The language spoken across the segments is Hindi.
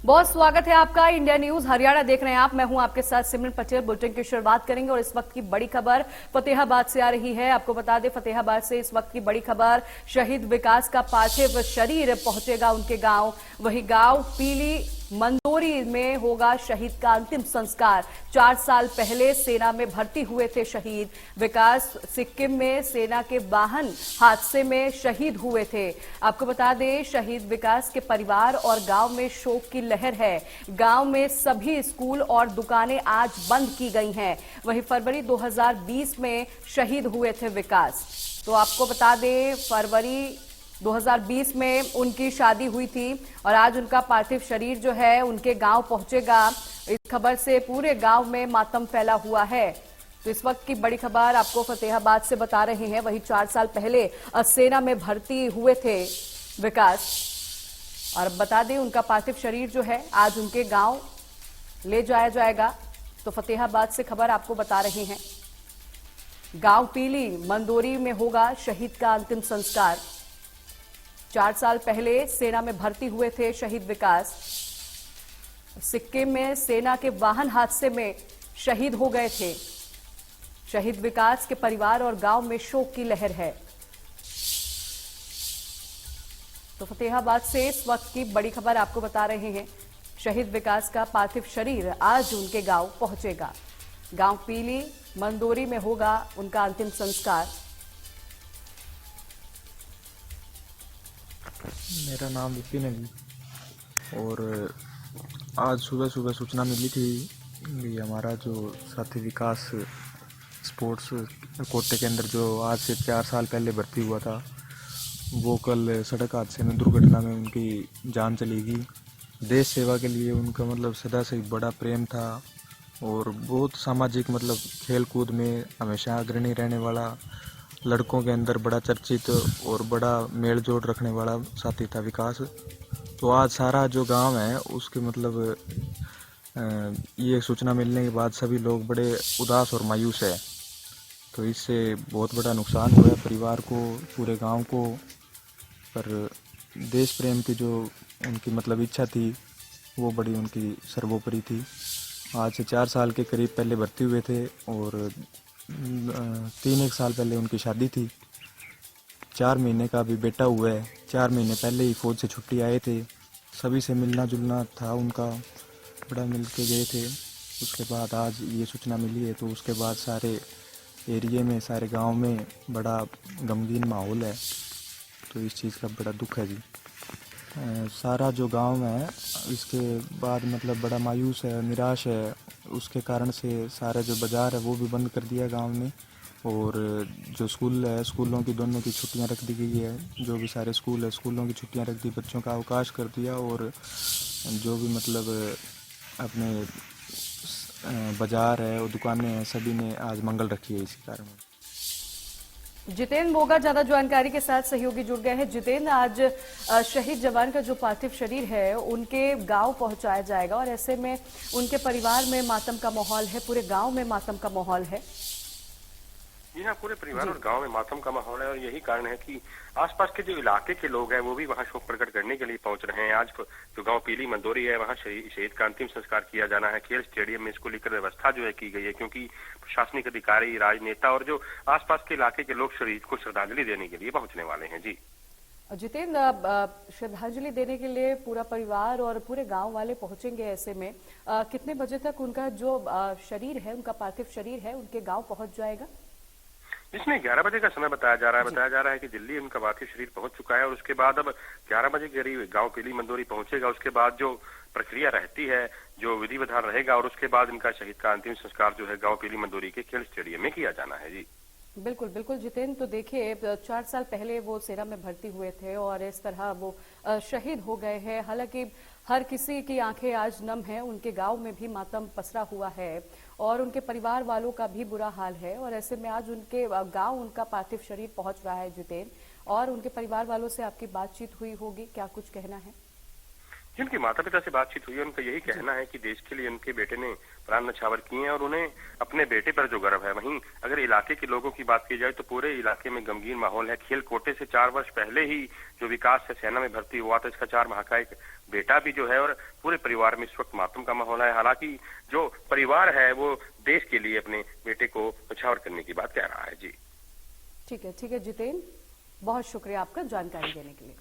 बहुत स्वागत है आपका इंडिया न्यूज हरियाणा देख रहे हैं आप। मैं हूं आपके साथ सिमरन पटेल। बुलेटिन की शुरुआत करेंगे और इस वक्त की बड़ी खबर फतेहाबाद से आ रही है। आपको बता दें फतेहाबाद से इस वक्त की बड़ी खबर, शहीद विकास का पार्थिव शरीर पहुंचेगा उनके गांव। वही गांव पीली मंदोरी में होगा शहीद का अंतिम संस्कार। 4 साल पहले सेना में भर्ती हुए थे शहीद विकास। सिक्किम में सेना के वाहन हादसे में शहीद हुए थे। आपको बता दें शहीद विकास के परिवार और गांव में शोक की लहर है। गांव में सभी स्कूल और दुकानें आज बंद की गई हैं। वहीं फरवरी 2020 में शहीद हुए थे विकास। तो आपको बता दें फरवरी 2020 में उनकी शादी हुई थी और आज उनका पार्थिव शरीर जो है उनके गांव पहुंचेगा। इस खबर से पूरे गांव में मातम फैला हुआ है। तो इस वक्त की बड़ी खबर आपको फतेहाबाद से बता रहे हैं। वही 4 साल पहले सेना में भर्ती हुए थे विकास और अब बता दें उनका पार्थिव शरीर जो है आज उनके गांव ले जाया जाएगा। तो फतेहाबाद से खबर आपको बता रहे हैं। गांव पीली मंदोरी में होगा शहीद का अंतिम संस्कार। 4 साल पहले सेना में भर्ती हुए थे शहीद विकास। सिक्किम में सेना के वाहन हादसे में शहीद हो गए थे। शहीद विकास के परिवार और गांव में शोक की लहर है। तो फतेहाबाद से इस वक्त की बड़ी खबर आपको बता रहे हैं। शहीद विकास का पार्थिव शरीर आज उनके गांव पहुंचेगा। गांव पीली मंदोरी में होगा उनका अंतिम संस्कार। मेरा नाम विपिन है जी। और आज सुबह सुबह सूचना मिली थी कि हमारा जो साथी विकास स्पोर्ट्स कोटे के अंदर जो आज से 4 साल पहले भर्ती हुआ था, वो कल सड़क हादसे में दुर्घटना में उनकी जान चली गई। देश सेवा के लिए उनका सदा से बड़ा प्रेम था और बहुत सामाजिक खेल कूद में हमेशा अग्रणी रहने वाला, लड़कों के अंदर बड़ा चर्चित और बड़ा मेल जोड़ रखने वाला साथी था विकास। तो आज सारा जो गांव है उसके ये सूचना मिलने के बाद सभी लोग बड़े उदास और मायूस है। तो इससे बहुत बड़ा नुकसान हुआ है परिवार को, पूरे गांव को। पर देश प्रेम की जो उनकी इच्छा थी वो बड़ी उनकी सर्वोपरि थी। आज से 4 साल के करीब पहले भर्ती हुए थे और 3-1 साल पहले उनकी शादी थी। 4 महीने का अभी बेटा हुआ है। 4 महीने पहले ही फौज से छुट्टी आए थे। सभी से मिलना जुलना था उनका, बड़ा मिल के गए थे। उसके बाद आज ये सूचना मिली है तो उसके बाद सारे एरिए में, सारे गांव में बड़ा गमगीन माहौल है। तो इस चीज़ का बड़ा दुख है जी। सारा जो गांव है इसके बाद बड़ा मायूस है, निराश है। उसके कारण से सारा जो बाज़ार है वो भी बंद कर दिया गांव ने। और जो स्कूल है, स्कूलों की दोनों की छुट्टियां रख दी गई है। जो भी सारे स्कूल है स्कूलों की छुट्टियां रख दी, बच्चों का अवकाश कर दिया। और जो भी अपने बाज़ार है और दुकानें हैं सभी ने आज मंगल रखी है इसी कारण। जितेंद्र मोगा ज्यादा जानकारी के साथ सहयोगी जुड़ गए हैं। जितेंद्र, आज शहीद जवान का जो पार्थिव शरीर है उनके गांव पहुंचाया जाएगा और ऐसे में उनके परिवार में मातम का माहौल है, पूरे गांव में मातम का माहौल है। जी हाँ, पूरे परिवार और गांव में मातम का माहौल है और यही कारण है कि आसपास के जो इलाके के लोग हैं वो भी वहां शोक प्रकट करने के लिए पहुंच रहे हैं। आज जो गांव पीली मंदोरी है वहां शहीद का अंतिम संस्कार किया जाना है। खेल स्टेडियम में इसको लेकर व्यवस्था जो है की गई है, क्योंकि प्रशासनिक अधिकारी, राजनेता और जो आसपास के इलाके के लोग शहीद को श्रद्धांजलि देने के लिए पहुंचने वाले हैं। जी जितेंद्र, श्रद्धांजलि देने के लिए पूरा परिवार और पूरे गांव वाले पहुंचेंगे। ऐसे में कितने बजे तक उनका जो शरीर है, उनका पार्थिव शरीर है, उनके गांव पहुंच जाएगा? इसमें 11 बजे का समय बताया जा रहा है। बताया जा रहा है कि दिल्ली उनका पार्थिव शरीर पहुंच चुका है और उसके बाद अब 11 बजे के करीब गांव पीली मंदोरी पहुंचेगा। उसके बाद जो प्रक्रिया रहती है, जो विधि विधान रहेगा और उसके बाद इनका शहीद का अंतिम संस्कार जो है गांव पीली मंदोरी के खेल स्टेडियम में किया जाना है। जी बिल्कुल बिल्कुल जितेंद्र, तो देखिए 4 साल पहले वो सेना में भर्ती हुए थे और इस तरह वो शहीद हो गए हैं। हालांकि हर किसी की आंखें आज नम है। उनके गांव में भी मातम पसरा हुआ है और उनके परिवार वालों का भी बुरा हाल है और ऐसे में आज उनके गांव उनका पार्थिव शरीर पहुंच रहा है। जितेंद्र, और उनके परिवार वालों से आपकी बातचीत हुई होगी, क्या कुछ कहना है? जिनके माता पिता से बातचीत हुई है उनका यही कहना है कि देश के लिए उनके बेटे ने प्राण न्यौछावर किए हैं और उन्हें अपने बेटे पर जो गर्व है। वहीं अगर इलाके के लोगों की बात की जाए तो पूरे इलाके में गमगीन माहौल है। खेल कोटे से 4 वर्ष पहले ही जो विकास है सेना में भर्ती हुआ था, इसका 4 माह का एक बेटा भी जो है और पूरे परिवार में इस वक्त मातम का माहौल है। हालांकि जो परिवार है वो देश के लिए अपने बेटे को न्यौछावर करने की बात कह रहा है। जी ठीक है जितेन, बहुत शुक्रिया आपका जानकारी देने के लिए।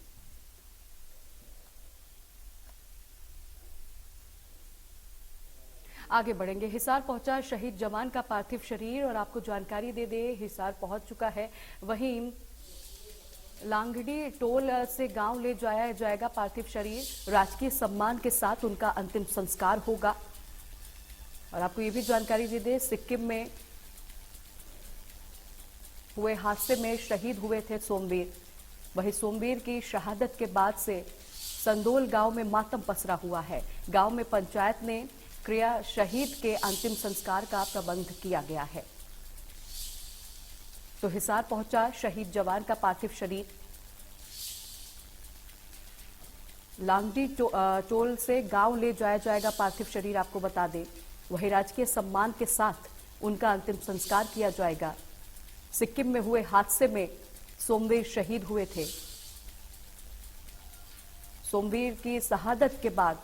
आगे बढ़ेंगे। हिसार पहुंचा शहीद जवान का पार्थिव शरीर और आपको जानकारी दे दे हिसार पहुंच चुका है। वहीं लांगड़ी टोल से गांव ले जाया जाएगा पार्थिव शरीर, राजकीय सम्मान के साथ उनका अंतिम संस्कार होगा। और आपको ये भी जानकारी दे दे सिक्किम में हुए हादसे में शहीद हुए थे सोमवीर। वही सोमवीर की शहादत के बाद से संदोल गांव में मातम पसरा हुआ है। गांव में पंचायत ने क्रिया शहीद के अंतिम संस्कार का प्रबंध किया गया है। तो हिसार पहुंचा शहीद जवान का पार्थिव शरीर। लांगडी टोल से गांव ले जाया जाएगा पार्थिव शरीर, आपको बता दें। वही राजकीय सम्मान के साथ उनका अंतिम संस्कार किया जाएगा। सिक्किम में हुए हादसे में सोमवीर शहीद हुए थे। सोमवीर की शहादत के बाद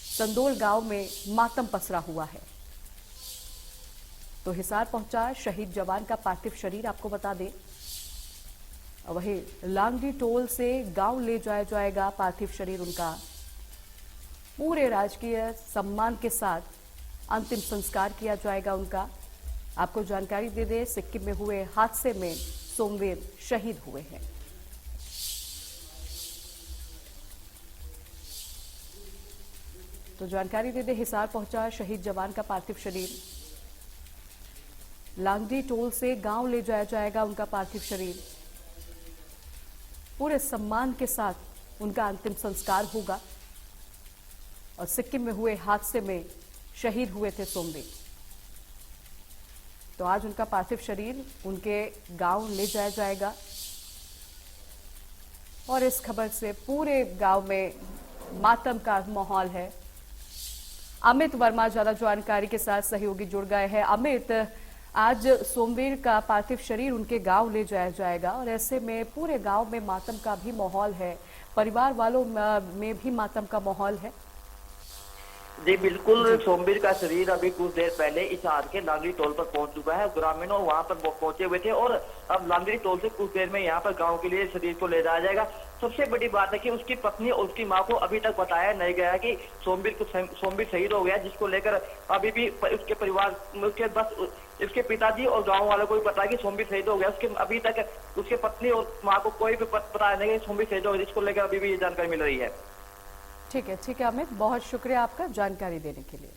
संदोल गांव में मातम पसरा हुआ है। तो हिसार पहुंचा शहीद जवान का पार्थिव शरीर, आपको बता दें। वही लांगडी टोल से गांव ले जाया जाएगा पार्थिव शरीर उनका। पूरे राजकीय सम्मान के साथ अंतिम संस्कार किया जाएगा उनका। आपको जानकारी दे दें सिक्किम में हुए हादसे में सोमवीर शहीद हुए हैं। तो जानकारी दे दे हिसार पहुंचा शहीद जवान का पार्थिव शरीर। लांगडी टोल से गांव ले जाया जाएगा उनका पार्थिव शरीर। पूरे सम्मान के साथ उनका अंतिम संस्कार होगा। और सिक्किम में हुए हादसे में शहीद हुए थे सोमवीर। तो आज उनका पार्थिव शरीर उनके गांव ले जाया जाएगा। और इस खबर से पूरे गांव में मातम का माहौल है। अमित वर्मा ज्यादा जानकारी के साथ सहयोगी जुड़ गए हैं। अमित, आज सोमवीर का पार्थिव शरीर उनके गांव ले जाया जाएगा और ऐसे में पूरे गांव में मातम का भी माहौल है, परिवार वालों में भी मातम का माहौल है। जी बिल्कुल, सोमवीर का शरीर अभी कुछ देर पहले हिसार के लांगड़ी टोल पर पहुंच चुका है। ग्रामीणों वहां पर पहुंचे हुए थे और अब लांगड़ी टोल से कुछ देर में यहां पर गांव के लिए शरीर को ले जाया जाएगा। सबसे बड़ी बात है कि उसकी पत्नी और उसकी मां को अभी तक बताया नहीं गया कि सोमवीर शहीद हो गया, जिसको लेकर अभी भी उसके परिवार उसके पिताजी और गांव वालों को भी पता है कि सोमवीर शहीद हो गया। उसके अभी तक उसके पत्नी और मां को कोई भी पता नहीं कि सोमवीर शहीद हो गया, जिसको लेकर अभी भी ये जानकारी मिल रही है। ठीक है अमित, बहुत शुक्रिया आपका जानकारी देने के लिए।